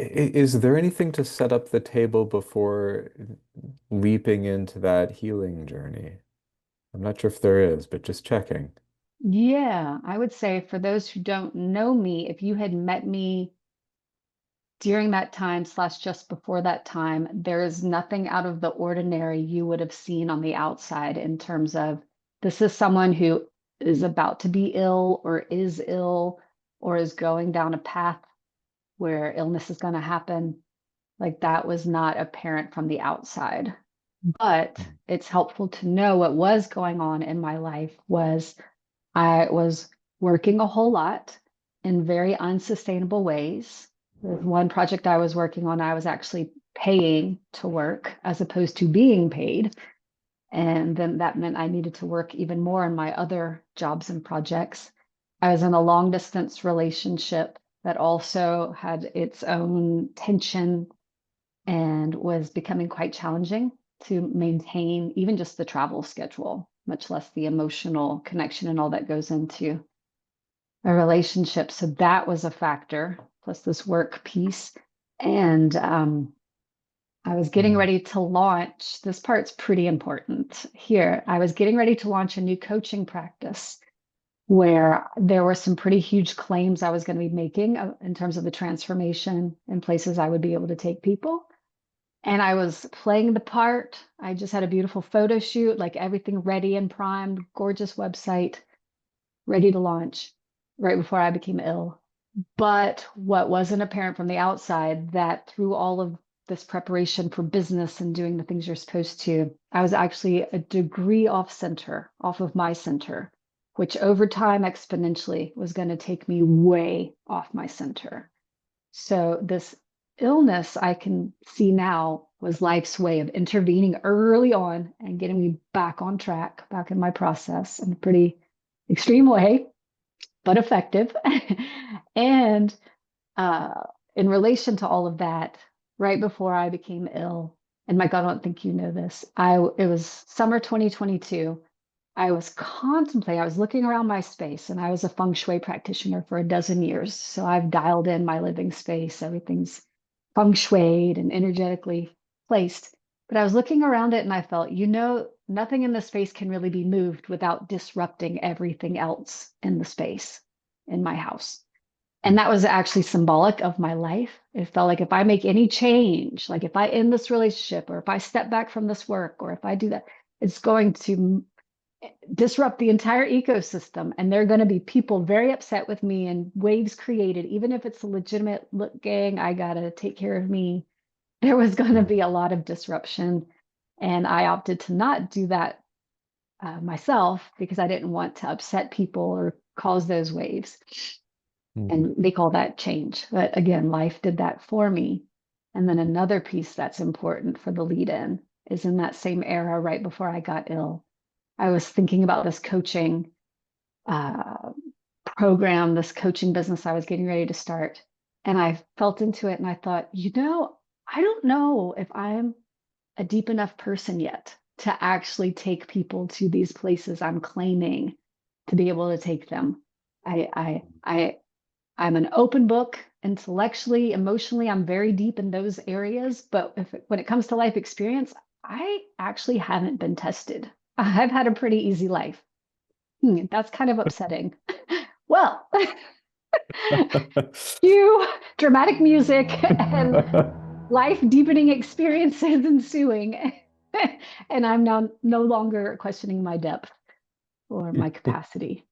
Is there anything to set up the table before leaping into that healing journey? I'm not sure if there is, but just checking. Yeah, I would say for those who don't know me, if you had met me during that time slash just before that time, there is nothing out of the ordinary you would have seen on the outside in terms of this is someone who is about to be ill or is ill or is going down a path where illness is going to happen. Like that was not apparent from the outside. But it's helpful to know what was going on in my life was I was working a whole lot in very unsustainable ways. With one project I was working on, I was actually paying to work as opposed to being paid. And then that meant I needed to work even more in my other jobs and projects. I was in a long distance relationship that also had its own tension and was becoming quite challenging to maintain even just the travel schedule, much less the emotional connection and all that goes into a relationship. So that was a factor, plus this work piece. And I was getting Mm. ready to launch. This part's pretty important here. I was getting ready to launch a new coaching practice where there were some pretty huge claims I was going to be making in terms of the transformation and places I would be able to take people. And I was playing the part. I just had a beautiful photo shoot, like everything ready and primed, gorgeous website, ready to launch right before I became ill. But what wasn't apparent from the outside that through all of this preparation for business and doing the things you're supposed to, I was actually a degree off center, off of my center, which over time exponentially was going to take me way off my center. So this illness I can see now was life's way of intervening early on and getting me back on track, back in my process in a pretty extreme way, but effective. And uh, in relation to all of that, right before I became ill, and Mike, I don't think you know this, it was summer 2022. I was contemplating, I was looking around my space, and I was a feng shui practitioner for a dozen years. So I've dialed in my living space. Everything's feng shuied and energetically placed. But I was looking around it and I felt, nothing in the space can really be moved without disrupting everything else in the space in my house. And that was actually symbolic of my life. It felt like if I make any change, like if I end this relationship or if I step back from this work or if I do that, it's going to disrupt the entire ecosystem. And there are going to be people very upset with me and waves created, even if it's a legitimate look, gang, I got to take care of me. There was going to be a lot of disruption. And I opted to not do that myself because I didn't want to upset people or cause those waves. Mm. And they call that change. But again, life did that for me. And then another piece that's important for the lead in is in that same era, right before I got ill. I was thinking about this coaching uh, program, this coaching business I was getting ready to start. And I felt into it and I thought, I don't know if I'm a deep enough person yet to actually take people to these places I'm claiming to be able to take them. I'm an open book intellectually, emotionally. I'm very deep in those areas. But when it comes to life experience, I actually haven't been tested. I've had a pretty easy life. That's kind of upsetting. Well, cue dramatic music and life deepening experiences ensuing. And I'm now no longer questioning my depth or my capacity.